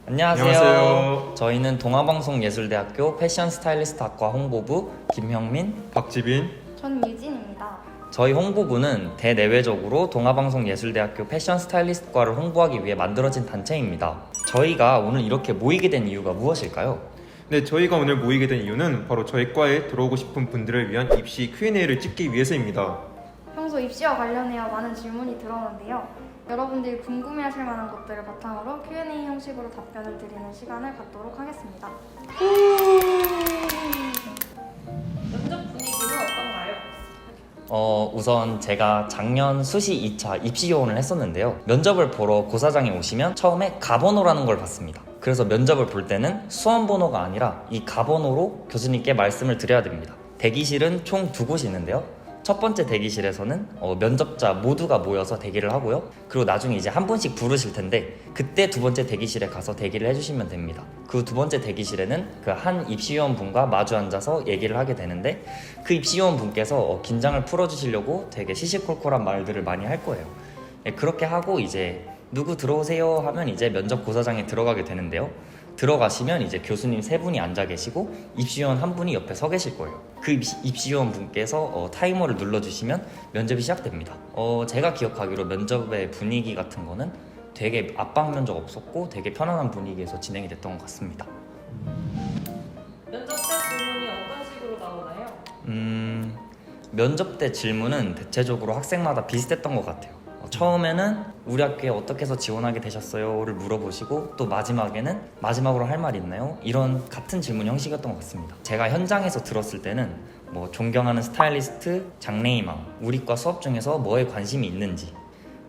안녕하세요. 저희는 동아방송예술대학교 패션 스타일리스트학과 홍보부 김형민, 박지빈. 전 유진입니다. 저희 홍보부는 대내외적으로 동아방송예술대학교 패션 스타일리스트과를 홍보하기 위해 만들어진 단체입니다. 저희가 오늘 이렇게 모이게 된 이유가 무엇일까요? 네, 저희가 오늘 모이게 된 이유는 바로 저희 과에 들어오고 싶은 분들을 위한 입시 Q&A를 찍기 위해서입니다. 평소 입시와 관련해야 많은 질문이 들어오는데요. 여러분들이 궁금해하실 만한 것들을 바탕으로 Q&A 형식으로 답변을 드리는 시간을 갖도록 하겠습니다. 면접 분위기는 어떤가요? 우선 제가 작년 수시 2차 입시 요원을 했었는데요. 면접을 보러 고사장에 오시면 처음에 가번호라는 걸 받습니다. 그래서 면접을 볼 때는 수험 번호가 아니라 이 가번호로 교수님께 말씀을 드려야 됩니다. 대기실은 총 2곳이 있는데요. 첫 번째 대기실에서는 면접자 모두가 모여서 대기를 하고요. 그리고 나중에 이제 한 분씩 부르실 텐데 그때 두 번째 대기실에 가서 대기를 해주시면 됩니다. 그 두 번째 대기실에는 그 한 입시요원분과 마주 앉아서 얘기를 하게 되는데 그 입시요원분께서 긴장을 풀어주시려고 되게 시시콜콜한 말들을 많이 할 거예요. 그렇게 하고 이제 누구 들어오세요 하면 이제 면접 고사장에 들어가게 되는데요. 들어가시면 이제 교수님 3분이 앉아 계시고 입시위원 1분이 옆에 서 계실 거예요. 그 입시위원 분께서 타이머를 눌러주시면 면접이 시작됩니다. 제가 기억하기로 면접의 분위기 같은 거는 되게 압박 면접 없었고 되게 편안한 분위기에서 진행이 됐던 것 같습니다. 면접 때 질문이 어떤 식으로 나오나요? 면접 때 질문은 대체적으로 학생마다 비슷했던 것 같아요. 처음에는 우리 학교에 어떻게 해서 지원하게 되셨어요?를 물어보시고 또 마지막으로 할 말 있나요? 이런 같은 질문 형식이었던 것 같습니다. 제가 현장에서 들었을 때는 존경하는 스타일리스트, 장래희망, 우리과 수업 중에서 뭐에 관심이 있는지,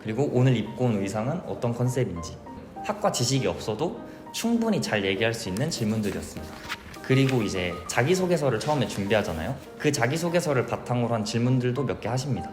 그리고 오늘 입고 온 의상은 어떤 컨셉인지, 학과 지식이 없어도 충분히 잘 얘기할 수 있는 질문들이었습니다. 그리고 이제 자기소개서를 처음에 준비하잖아요. 그 자기소개서를 바탕으로 한 질문들도 몇 개 하십니다.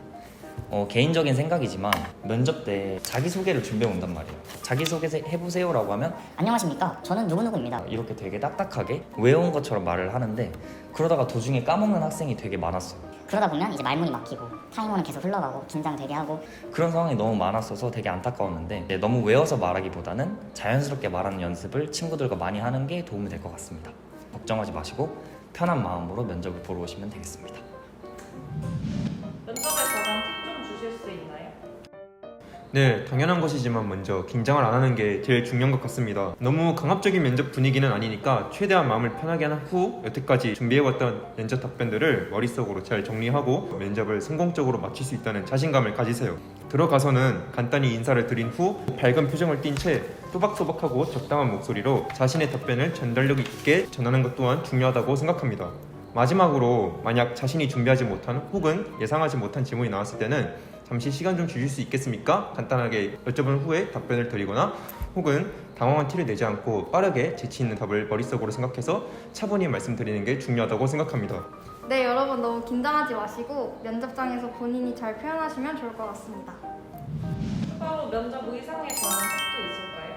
개인적인 생각이지만 면접 때 자기소개를 준비해 온단 말이에요. 자기소개 해보세요 라고 하면 안녕하십니까, 저는 누구누구입니다. 이렇게 되게 딱딱하게 외운 것처럼 말을 하는데 그러다가 도중에 까먹는 학생이 되게 많았어요. 그러다 보면 이제 말문이 막히고 타이머는 계속 흘러가고 긴장되게 하고 그런 상황이 너무 많았어서 되게 안타까웠는데 너무 외워서 말하기보다는 자연스럽게 말하는 연습을 친구들과 많이 하는 게 도움이 될 것 같습니다. 걱정하지 마시고 편한 마음으로 면접을 보러 오시면 되겠습니다. 면접에 가장 팁 좀 주실 수 있나요? 네, 당연한 것이지만 먼저 긴장을 안 하는 게 제일 중요한 것 같습니다. 너무 강압적인 면접 분위기는 아니니까 최대한 마음을 편하게 한 후 여태까지 준비해왔던 면접 답변들을 머릿속으로 잘 정리하고 면접을 성공적으로 마칠 수 있다는 자신감을 가지세요. 들어가서는 간단히 인사를 드린 후 밝은 표정을 띈 채 또박또박하고 적당한 목소리로 자신의 답변을 전달력 있게 전하는 것 또한 중요하다고 생각합니다. 마지막으로 만약 자신이 준비하지 못한 혹은 예상하지 못한 질문이 나왔을 때는 잠시 시간 좀 주실 수 있겠습니까? 간단하게 여쭤본 후에 답변을 드리거나 혹은 당황한 티를 내지 않고 빠르게 재치 있는 답을 머릿속으로 생각해서 차분히 말씀드리는 게 중요하다고 생각합니다. 네, 여러분 너무 긴장하지 마시고 면접장에서 본인이 잘 표현하시면 좋을 것 같습니다. 추가로 면접 의상에 관한 팁도 있을까요?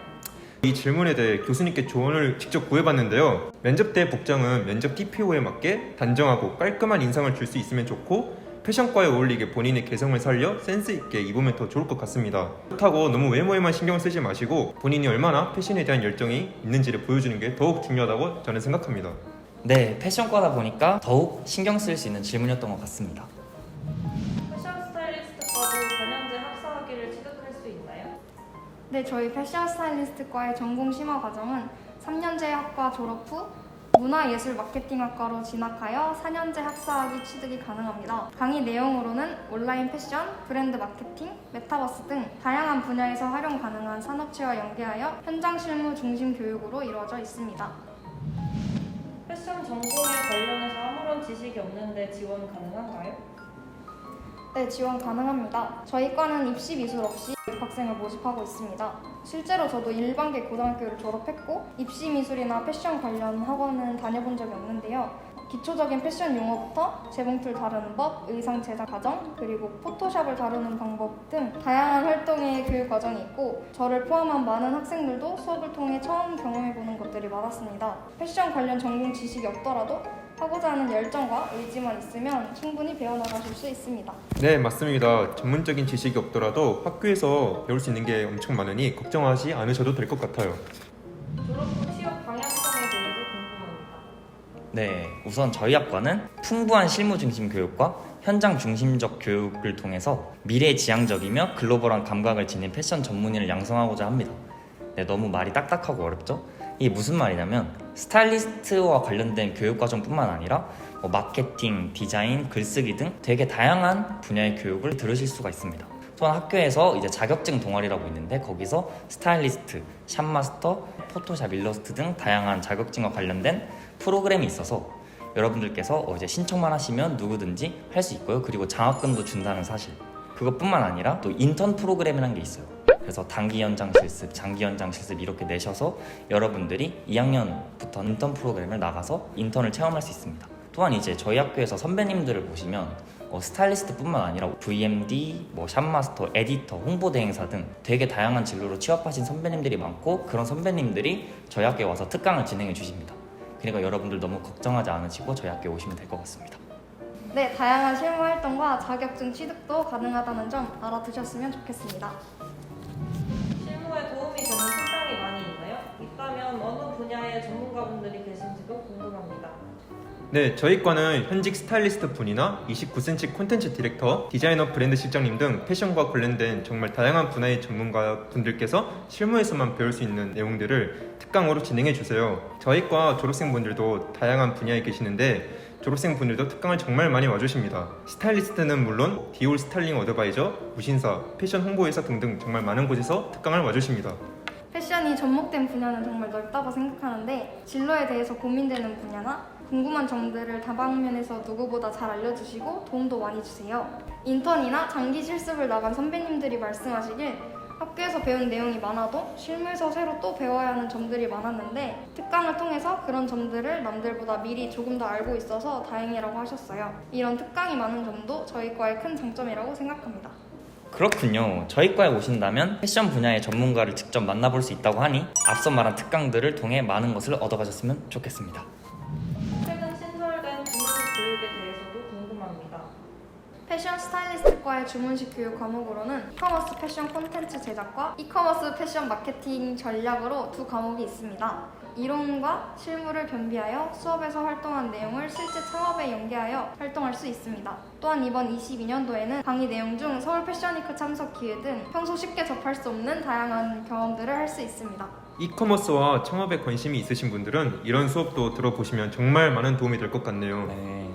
이 질문에 대해 교수님께 조언을 직접 구해봤는데요. 면접 때 복장은 면접 TPO에 맞게 단정하고 깔끔한 인상을 줄 수 있으면 좋고 패션과에 어울리게 본인의 개성을 살려 센스 있게 입으면 더 좋을 것 같습니다. 그렇다고 너무 외모에만 신경 쓰지 마시고 본인이 얼마나 패션에 대한 열정이 있는지를 보여주는 게 더욱 중요하다고 저는 생각합니다. 네, 패션과다 보니까 더욱 신경 쓸 수 있는 질문이었던 것 같습니다. 패션 스타일리스트과도 4년제 학사학위를 취득할 수 있나요? 네, 저희 패션 스타일리스트과의 전공 심화 과정은 3년제 학과 졸업 후 문화예술 마케팅학과로 진학하여 4년제 학사학위 취득이 가능합니다. 강의 내용으로는 온라인 패션, 브랜드 마케팅, 메타버스 등 다양한 분야에서 활용 가능한 산업체와 연계하여 현장 실무 중심 교육으로 이루어져 있습니다. 패션 전공에 관련해서 아무런 지식이 없는데 지원 가능한가요? 네, 지원 가능합니다. 저희 과는 입시 미술 없이 입학생을 모집하고 있습니다. 실제로 저도 일반계 고등학교를 졸업했고 입시 미술이나 패션 관련 학원은 다녀본 적이 없는데요. 기초적인 패션 용어부터 재봉틀 다루는 법, 의상 제작 과정, 그리고 포토샵을 다루는 방법 등 다양한 활동의 교육 과정이 있고 저를 포함한 많은 학생들도 수업을 통해 처음 경험해보는 것들이 많았습니다. 패션 관련 전공 지식이 없더라도 하고자 하는 열정과 의지만 있으면 충분히 배워나가실 수 있습니다. 네, 맞습니다. 전문적인 지식이 없더라도 학교에서 배울 수 있는 게 엄청 많으니 걱정하지 않으셔도 될 것 같아요. 졸업 네, 우선 저희 학과는 풍부한 실무 중심 교육과 현장 중심적 교육을 통해서 미래지향적이며 글로벌한 감각을 지닌 패션 전문의를 양성하고자 합니다. 네, 너무 말이 딱딱하고 어렵죠? 이게 무슨 말이냐면 스타일리스트와 관련된 교육과정뿐만 아니라 마케팅, 디자인, 글쓰기 등 되게 다양한 분야의 교육을 들으실 수가 있습니다. 또한 학교에서 이제 자격증 동아리라고 있는데 거기서 스타일리스트, 샵마스터, 포토샵, 일러스트 등 다양한 자격증과 관련된 프로그램이 있어서 여러분들께서 이제 신청만 하시면 누구든지 할 수 있고요. 그리고 장학금도 준다는 사실. 그것뿐만 아니라 또 인턴 프로그램이라는 게 있어요. 그래서 단기 연장 실습, 장기 연장 실습 이렇게 내셔서 여러분들이 2학년부터 인턴 프로그램을 나가서 인턴을 체험할 수 있습니다. 또한 이제 저희 학교에서 선배님들을 보시면 스타일리스트뿐만 아니라 VMD, 샵마스터, 에디터, 홍보대행사 등 되게 다양한 진로로 취업하신 선배님들이 많고 그런 선배님들이 저희 학교에 와서 특강을 진행해 주십니다. 그러니까 여러분들 너무 걱정하지 않으시고 저희 학교에 오시면 될 것 같습니다. 네, 다양한 실무 활동과 자격증 취득도 가능하다는 점 알아두셨으면 좋겠습니다. 실무에 도움이 되는 특강이 많이 있나요? 있다면 어느 분야의 전문가분들이 계신지도 궁금합니다. 네, 저희 과는 현직 스타일리스트 분이나 29cm 콘텐츠 디렉터, 디자이너 브랜드 실장님 등 패션과 관련된 정말 다양한 분야의 전문가 분들께서 실무에서만 배울 수 있는 내용들을 특강으로 진행해 주세요. 저희 과 졸업생분들도 다양한 분야에 계시는데 졸업생분들도 특강을 정말 많이 와주십니다. 스타일리스트는 물론 디올 스타일링 어드바이저, 무신사, 패션 홍보회사 등등 정말 많은 곳에서 특강을 와주십니다. 패션이 접목된 분야는 정말 넓다고 생각하는데 진로에 대해서 고민되는 분야나 궁금한 점들을 다방면에서 누구보다 잘 알려주시고 도움도 많이 주세요. 인턴이나 장기 실습을 나간 선배님들이 말씀하시길 학교에서 배운 내용이 많아도 실무에서 새로 또 배워야 하는 점들이 많았는데 특강을 통해서 그런 점들을 남들보다 미리 조금 더 알고 있어서 다행이라고 하셨어요. 이런 특강이 많은 점도 저희 과의 큰 장점이라고 생각합니다. 그렇군요. 저희 과에 오신다면 패션 분야의 전문가를 직접 만나볼 수 있다고 하니 앞서 말한 특강들을 통해 많은 것을 얻어가셨으면 좋겠습니다. 최근 신설된 주문식 교육에 대해서도 궁금합니다. 패션 스타일리스트과의 주문식 교육 과목으로는 이커머스 패션 콘텐츠 제작과 이커머스 패션 마케팅 전략으로 두 과목이 있습니다. 이론과 실무를 변비하여 수업에서 활동한 내용을 실제 창업에 연계하여 활동할 수 있습니다. 또한 이번 22년도에는 강의 내용 중 서울 패션위크 참석 기회 등 평소 쉽게 접할 수 없는 다양한 경험들을 할 수 있습니다. 이커머스와 창업에 관심이 있으신 분들은 이런 수업도 들어보시면 정말 많은 도움이 될 것 같네요. 네.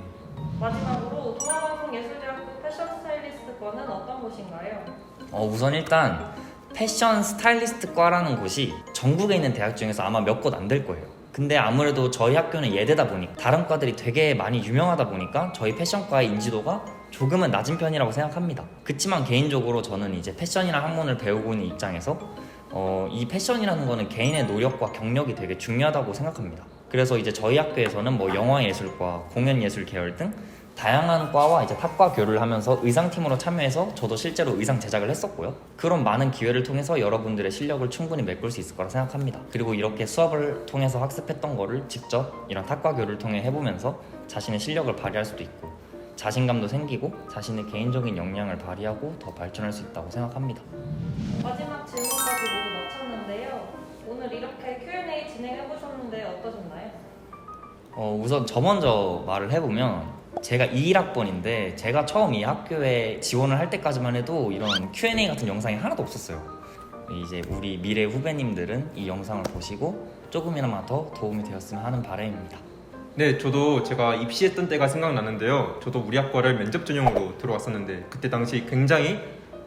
마지막으로 동아방송예술대학교 패션 스타일리스트과는 어떤 곳인가요? 우선 일단 패션 스타일리스트과라는 곳이 전국에 있는 대학 중에서 아마 몇 곳 안 될 거예요. 근데 아무래도 저희 학교는 예대다 보니까 다른 과들이 되게 많이 유명하다 보니까 저희 패션과의 인지도가 조금은 낮은 편이라고 생각합니다. 그치만 개인적으로 저는 이제 패션이라는 학문을 배우고 있는 입장에서 이 패션이라는 거는 개인의 노력과 경력이 되게 중요하다고 생각합니다. 그래서 이제 저희 학교에서는 영화예술과, 공연예술 계열 등 다양한 과와 이제 탑과 교류를 하면서 의상팀으로 참여해서 저도 실제로 의상 제작을 했었고요. 그런 많은 기회를 통해서 여러분들의 실력을 충분히 메꿀 수 있을 거라 생각합니다. 그리고 이렇게 수업을 통해서 학습했던 거를 직접 이런 탑과 교류를 통해 해보면서 자신의 실력을 발휘할 수도 있고 자신감도 생기고 자신의 개인적인 역량을 발휘하고 더 발전할 수 있다고 생각합니다. 마지막 질문까지 모두 마쳤는데요. 오늘 이렇게 Q&A 진행해보셨는데 어떠셨나요? 우선 저 먼저 말을 해보면 제가 21학번인데 제가 처음 이 학교에 지원을 할 때까지만 해도 이런 Q&A 같은 영상이 하나도 없었어요. 이제 우리 미래 후배님들은 이 영상을 보시고 조금이나마 더 도움이 되었으면 하는 바람입니다. 네, 저도 제가 입시했던 때가 생각나는데요. 저도 우리 학과를 면접 전형으로 들어왔었는데 그때 당시 굉장히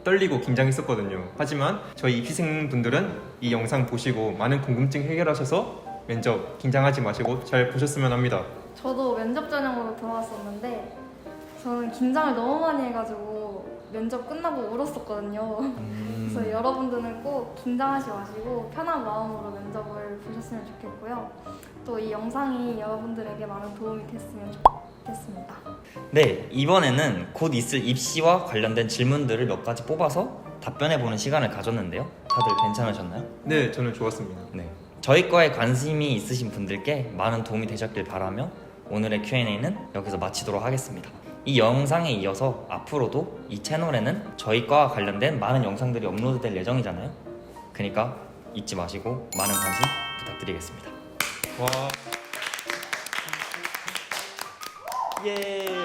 떨리고 긴장했었거든요. 하지만 저희 입시생분들은 이 영상 보시고 많은 궁금증 해결하셔서 면접 긴장하지 마시고 잘 보셨으면 합니다. 저도 면접 전형으로 들어왔었는데 저는 긴장을 너무 많이 해가지고 면접 끝나고 울었었거든요. 그래서 여러분들은 꼭 긴장하지 마시고 편한 마음으로 면접을 보셨으면 좋겠고요. 또 이 영상이 여러분들에게 많은 도움이 됐으면 좋겠습니다. 네, 이번에는 곧 있을 입시와 관련된 질문들을 몇 가지 뽑아서 답변해보는 시간을 가졌는데요. 다들 괜찮으셨나요? 네, 저는 좋았습니다. 네. 저희 과에 관심이 있으신 분들께 많은 도움이 되셨길 바라며 오늘의 Q&A는 여기서 마치도록 하겠습니다. 이 영상에 이어서 앞으로도 이 채널에는 저희 과와 관련된 많은 영상들이 업로드될 예정이잖아요. 그러니까 잊지 마시고 많은 관심 부탁드리겠습니다. 와. 예.